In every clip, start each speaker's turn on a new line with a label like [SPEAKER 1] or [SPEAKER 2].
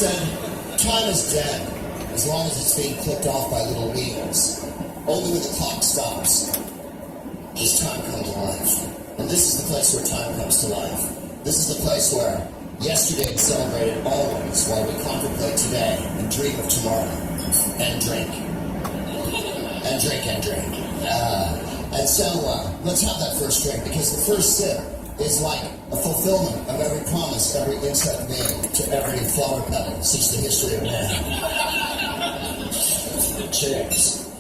[SPEAKER 1] said, time is dead as long as it's being clipped off by little wheels. Only when the clock stops does time come to life. And this is the place where time comes to life. This is the place where yesterday is celebrated always while we contemplate today and dream of tomorrow. And drink. And drink and drink. And so let's have that first drink, because the first sip is like a fulfillment of every promise every insect made to every flower petal since the history of man. Cheers.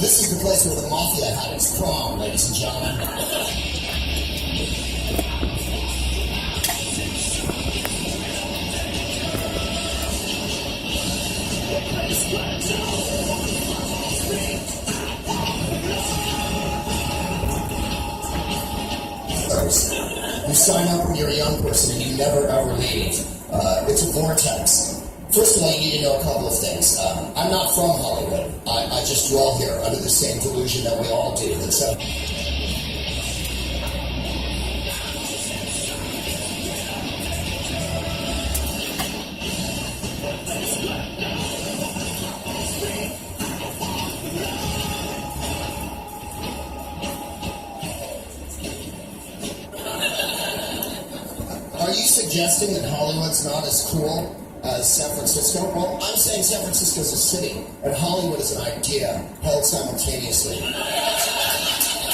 [SPEAKER 1] This is the place where the mafia had its prom, ladies and gentlemen. You sign up when you're a young person and you never ever leave. It's a vortex. First of all, you need to know a couple of things. I'm not from Hollywood. I just dwell here under the same delusion that we all do. Are you suggesting that Hollywood's not as cool as San Francisco? Well, I'm saying San Francisco's a city, and Hollywood is an idea held simultaneously.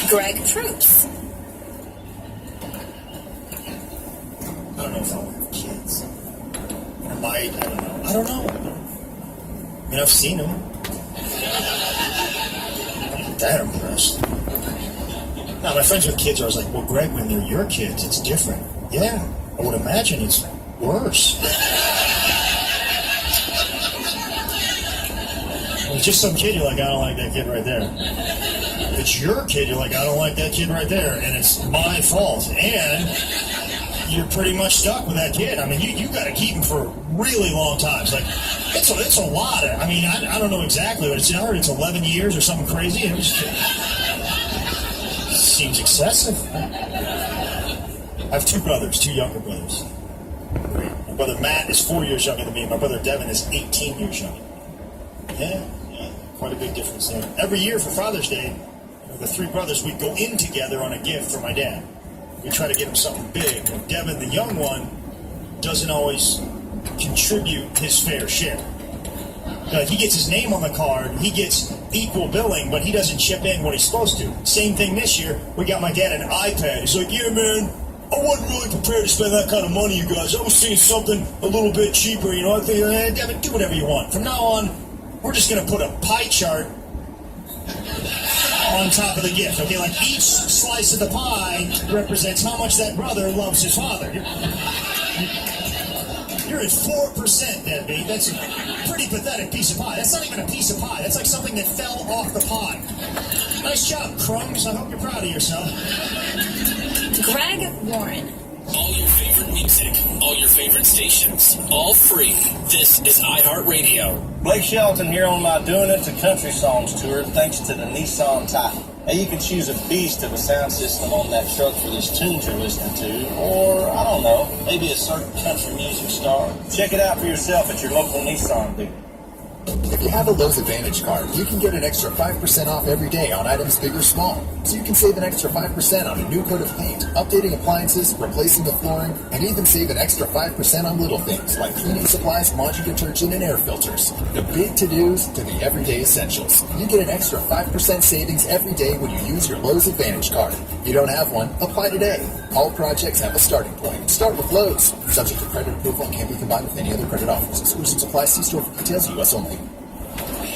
[SPEAKER 2] Greg Proops.
[SPEAKER 3] I don't know if I'll have kids. I might, I don't know. I mean, I've seen them. I'm not that impressed. Now, my friends with kids are always like, well, Greg, when they're your kids, it's different. Yeah, I would imagine it's worse. It's just some kid, you're like, I don't like that kid right there. If it's your kid, you're like, I don't like that kid right there, and it's my fault. And you're pretty much stuck with that kid. I mean, you got to keep him for a really long time. It's like, it's a lot. I mean, I don't know exactly, but I heard it's 11 years or something crazy. It seems excessive. I have two brothers, two younger brothers. My brother Matt is 4 years younger than me. My brother Devin is 18 years younger. Yeah, quite a big difference there. Every year for Father's Day, the three brothers, we go in together on a gift for my dad. We try to get him something big. And Devin, the young one, doesn't always contribute his fair share. He gets his name on the card, he gets equal billing, but he doesn't chip in what he's supposed to. Same thing this year, we got my dad an iPad. He's like, yeah, man, I wasn't really prepared to spend that kind of money, you guys. I was seeing something a little bit cheaper, I think, Devin, do whatever you want. From now on, we're just going to put a pie chart on top of the gift, okay? Like each slice of the pie represents how much that brother loves his father. You're at 4%, deadbeat. That's a pretty pathetic piece of pie. That's not even a piece of pie. That's like something that fell off the pie. Nice job, Crumbs. I hope you're proud of yourself.
[SPEAKER 2] Greg Warren.
[SPEAKER 4] All your favorite music, all your favorite stations, all free. This is iHeartRadio.
[SPEAKER 5] Blake Shelton here on my Doing It to Country Songs tour, thanks to the Nissan Titan. Now you can choose a beast of a sound system on that truck for these tunes you're listening to, or, I don't know, maybe a certain country music star. Check it out for yourself at your local Nissan dealer.
[SPEAKER 6] If you have a Lowe's Advantage card, you can get an extra 5% off every day on items big or small. So you can save an extra 5% on a new coat of paint, updating appliances, replacing the flooring, and even save an extra 5% on little things like cleaning supplies, laundry detergent, and air filters. The big to-dos to the everyday essentials. You get an extra 5% savings every day when you use your Lowe's Advantage card. If you don't have one, apply today. All projects have a starting point. Start with Lowe's. Subject to credit approval and can be combined with any other credit offers. Exclusions apply. See store for details. U.S. only.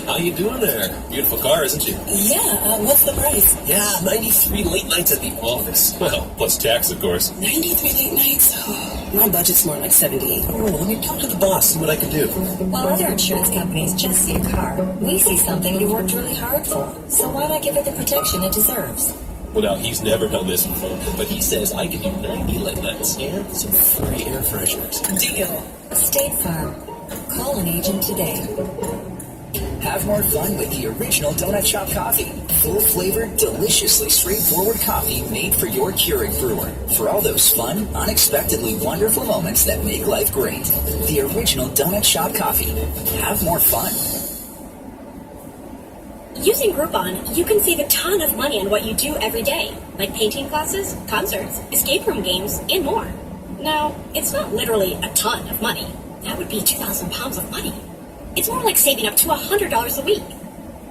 [SPEAKER 4] How you doing there? Beautiful car, isn't she?
[SPEAKER 2] Yeah, what's the price?
[SPEAKER 4] Yeah, 93 late nights at the office. Well, plus tax, of course.
[SPEAKER 2] 93 late nights? Oh, my budget's more like 78.
[SPEAKER 4] Oh, let me talk to the boss, see what I can do.
[SPEAKER 2] While other insurance companies just see a car, we see something you worked really hard for. So why not give it the protection it deserves?
[SPEAKER 4] Well, now, he's never done this before, but he says I can do 90 late nights and some free air fresheners. Deal.
[SPEAKER 2] State Farm. Call an agent today.
[SPEAKER 7] Have more fun with the original Donut Shop coffee. Full-flavored, deliciously straightforward coffee made for your Keurig brewer. For all those fun, unexpectedly wonderful moments that make life great. The original Donut Shop coffee. Have more fun.
[SPEAKER 8] Using Groupon, you can save a ton of money on what you do every day, like painting classes, concerts, escape room games, and more. Now, it's not literally a ton of money. That would be 2,000 pounds of money. It's more like saving up to $100 a week.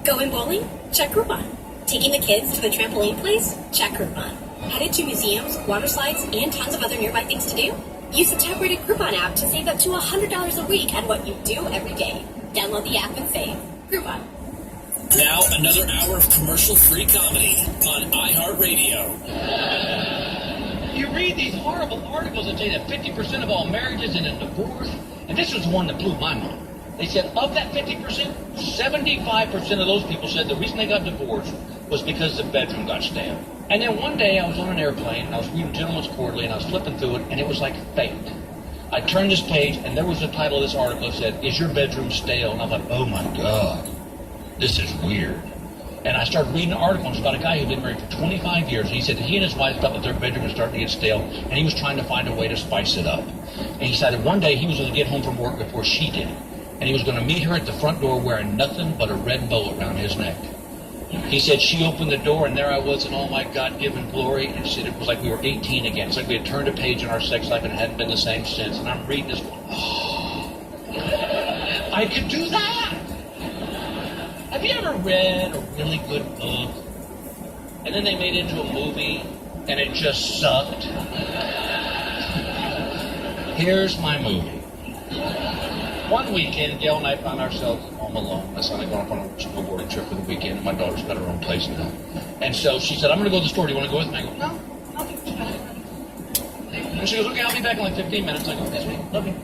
[SPEAKER 8] Going bowling? Check Groupon. Taking the kids to the trampoline place? Check Groupon. Headed to museums, water slides, and tons of other nearby things to do? Use the top-rated Groupon app to save up to $100 a week on what you do every day. Download the app and save. Groupon.
[SPEAKER 4] Now, another hour of commercial-free comedy on iHeartRadio.
[SPEAKER 9] You read these horrible articles that say that 50% of all marriages end in divorce, and this was the one that blew my mind. They said of that 50%, 75% of those people said the reason they got divorced was because the bedroom got stale. And then one day I was on an airplane, and I was reading Gentleman's Quarterly, and I was flipping through it, and it was like fate. I turned this page, and there was the title of this article that said, "Is your bedroom stale?" And I thought, oh my God, this is weird. And I started reading an article, and it's about a guy who'd been married for 25 years, and he said that he and his wife felt that their bedroom was starting to get stale, and he was trying to find a way to spice it up. And he decided one day he was going to get home from work before she did, and he was going to meet her at the front door wearing nothing but a red bow around his neck. He said she opened the door, and there I was in all my God-given glory, and she said it was like we were 18 again. It's like we had turned a page in our sex life and it hadn't been the same since. And I'm reading this going, oh, I could do that. Have you ever read a really good book, and then they made it into a movie, and it just sucked? Here's my movie. One weekend, Gail and I found ourselves home alone. My son and I gone up on a snowboarding trip for the weekend, and my daughter's got her own place now. And so she said, I'm going to go to the store. Do you want to go with me? I go, no, I'll be back. And she goes, okay, I'll be back in like 15 minutes. I go, yes, sweet, love you.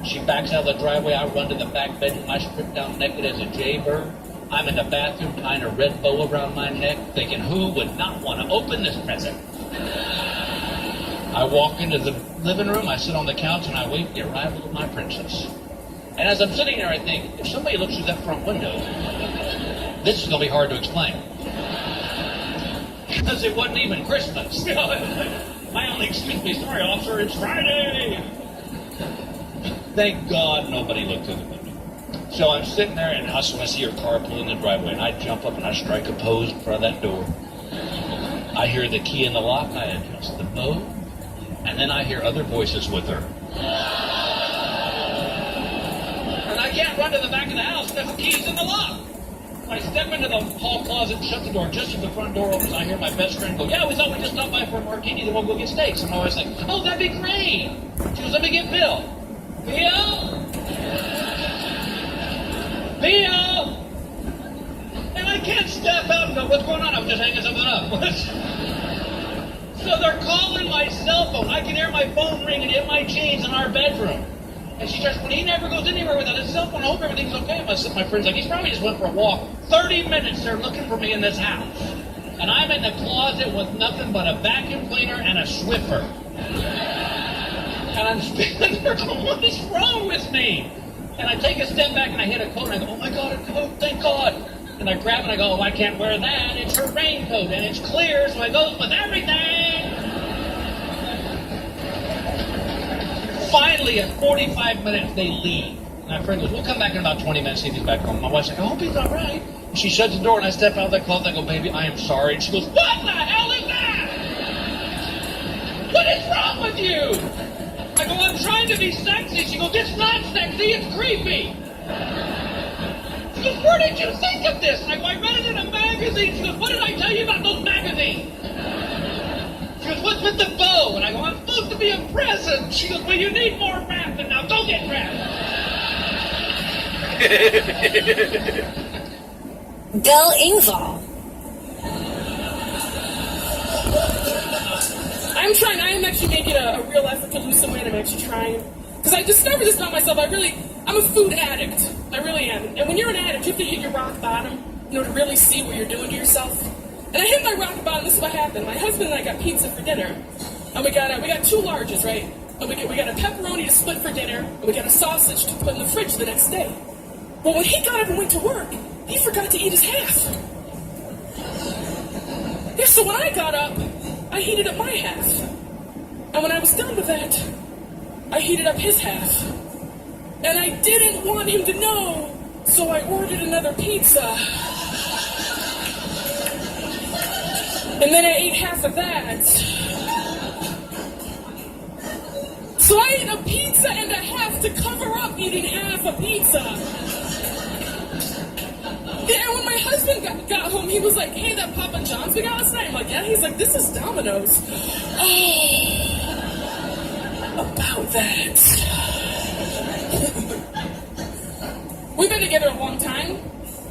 [SPEAKER 9] She backs out of the driveway. I run to the back bedroom. I strip down naked as a jaybird. I'm in the bathroom tying a red bow around my neck, thinking, who would not want to open this present? I walk into the living room. I sit on the couch, and I wait the arrival of my princess. And as I'm sitting there, I think, if somebody looks through that front window, this is going to be hard to explain. Because it wasn't even Christmas. My only excuse me, sorry, officer, it's Friday. Thank God nobody looked through the window. So I'm sitting there, and I see her car pull in the driveway, and I jump up and I strike a pose in front of that door. I hear the key in the lock, I adjust the bow, and then I hear other voices with her. I can't run to the back of the house because the key's in the lock. I step into the hall closet and shut the door. Just as the front door opens, I hear my best friend go, yeah, we thought we'd just stop by for a martini, then we'll go get steaks. And I was like, oh, that'd be great. She goes, let me get Bill. Bill? Bill? And I can't step out and go, what's going on? I was just hanging something up. So they're calling my cell phone. I can hear my phone ringing in my jeans in our bedroom. And she starts, when he never goes anywhere without his cell phone, I hope everything's okay. My friend's like, he's probably just went for a walk. 30 minutes they're looking for me in this house. And I'm in the closet with nothing but a vacuum cleaner and a Swiffer. And I'm standing there going, what is wrong with me? And I take a step back and I hit a coat and I go, oh my God, a coat, thank God. And I grab it and I go, oh, I can't wear that. It's her raincoat and it's clear, so it goes with everything. Finally, at 45 minutes, they leave. My friend goes, we'll come back in about 20 minutes, see if he's back home. My wife's like, I hope he's all right. And she shuts the door, and I step out of that closet, and I go, baby, I am sorry. And she goes, what the hell is that? What is wrong with you? I go, I'm trying to be sexy. She goes, it's not sexy, it's creepy. She goes, where did you think of this? And I go, I read it in a magazine. She goes, what did I tell you about those magazines? She goes, what's with the bow? And I go, I'm supposed to be a present. She goes, well, you need more rapping now. Go get rapping.
[SPEAKER 2] Bill Engvall.
[SPEAKER 10] I am actually making a real effort to lose some weight. I'm actually trying. Because I discovered this about myself. I'm a food addict. I really am. And when you're an addict, you have to hit your rock bottom, to really see what you're doing to yourself. And I hit my rock bottom. This is what happened. My husband and I got pizza for dinner, and we got 2 larges, right? And we got a pepperoni to split for dinner, and we got a sausage to put in the fridge the next day. Well, when he got up and went to work, he forgot to eat his half. Yeah, so when I got up, I heated up my half. And when I was done with that, I heated up his half. And I didn't want him to know, so I ordered another pizza. And then I ate half of that. So I ate a pizza and a half to cover up eating half a pizza. Yeah, and when my husband got home, he was like, hey, that Papa John's we got last night? I'm like, yeah. He's like, this is Domino's. Oh, about that. We've been together a long time.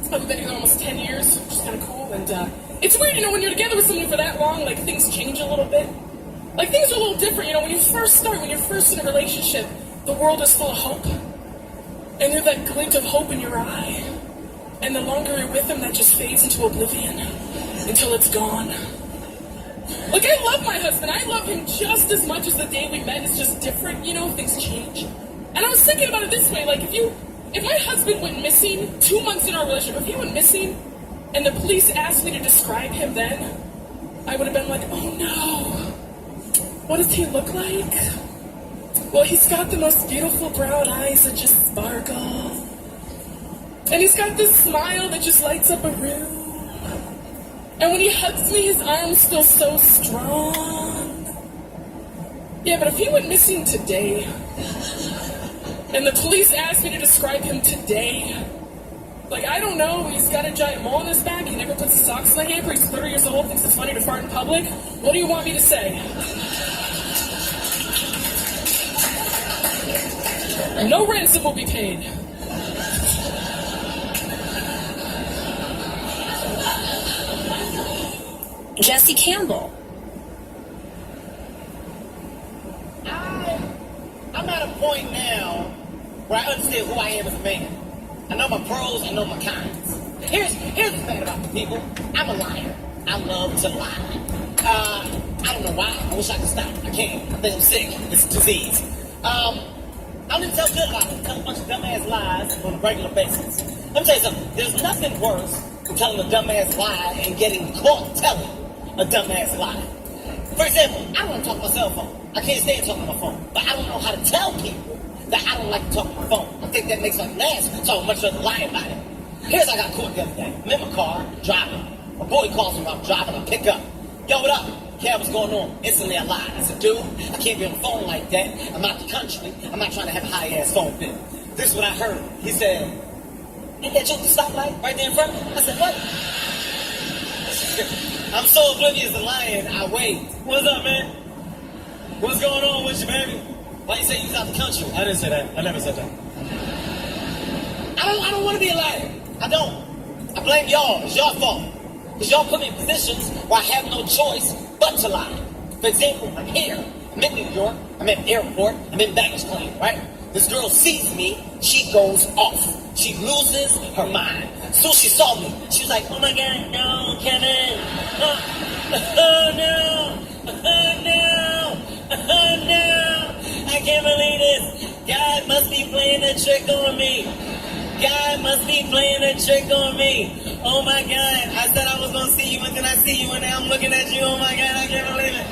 [SPEAKER 10] We've been together almost 10 years, which is kind of cool. And it's weird, when you're together with somebody for that long, like, things change a little bit. Like, things are a little different, when you first start, when you're first in a relationship, the world is full of hope. And there's that glint of hope in your eye. And the longer you're with them, that just fades into oblivion until it's gone. Like, I love my husband. I love him just as much as the day we met. It's just different, things change. And I was thinking about it this way, like, if my husband went missing 2 months in our relationship, if he went missing and the police asked me to describe him then, I would have been like, oh no, what does he look like? Well, he's got the most beautiful brown eyes that just sparkle. And he's got this smile that just lights up a room. And when he hugs me, his arms feel so strong. Yeah, but if he went missing today, and the police asked me to describe him today, like, I don't know, he's got a giant mole on his back, he never puts his socks in the hamper, he's 30 years old, thinks it's funny to fart in public. What do you want me to say? No ransom will be paid.
[SPEAKER 2] Jesse Campbell.
[SPEAKER 11] I'm at a point now where I understand who I am as a man. I know my pros, I know my cons. Here's the thing about the people. I'm a liar. I love to lie. I don't know why. I wish I could stop. I can't. I think I'm sick. It's a disease. I don't even tell good lies. I tell a bunch of dumbass lies on a regular basis. Let me tell you something. There's nothing worse than telling a dumbass lie and getting caught telling a dumbass lie. For example, I don't want to talk on my cell phone. I can't stand talking on my phone. But I don't know how to tell people that I don't like to talk on my phone. I think that makes life nasty, so I'm much rather lie about it. Here's I got caught the other day. I'm in my car, driving. My boy calls me while I'm driving. I pick up. Yo, what up? Yeah, what's going on? Instantly I lied. I said, dude, I can't be on the phone like that. I'm out the country. I'm not trying to have a high-ass phone bill. This is what I heard. He said, ain't that you at the stoplight right there in front of me? I said, what? I'm so oblivious to lying, I wait. What's up, man? What's going on with you, baby? Why you say you was out the country? I didn't say that. I never said that. I don't want to be a liar. I don't. I blame y'all. It's your fault. Because y'all put me in positions where I have no choice but to lie. For example, I'm here. I'm in New York. I'm at the airport. I'm in baggage claim, right? This girl sees me. She goes off. She loses her mind. So she saw me. She was like, oh my God, no, Kevin. Oh no. Oh no. Oh no. I can't believe this. God must be playing a trick on me. God must be playing a trick on me. Oh my God. I said I was going to see you, and then I see you, and now I'm looking at you. Oh my God, I can't believe it.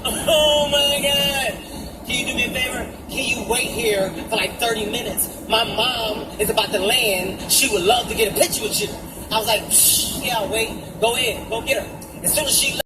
[SPEAKER 11] Oh my God. Can you do me a favor? Can you wait here for like 30 minutes? My mom is about to land. She would love to get a picture with you. I was like, shh, yeah, I'll wait. Go ahead. Go get her. As soon as she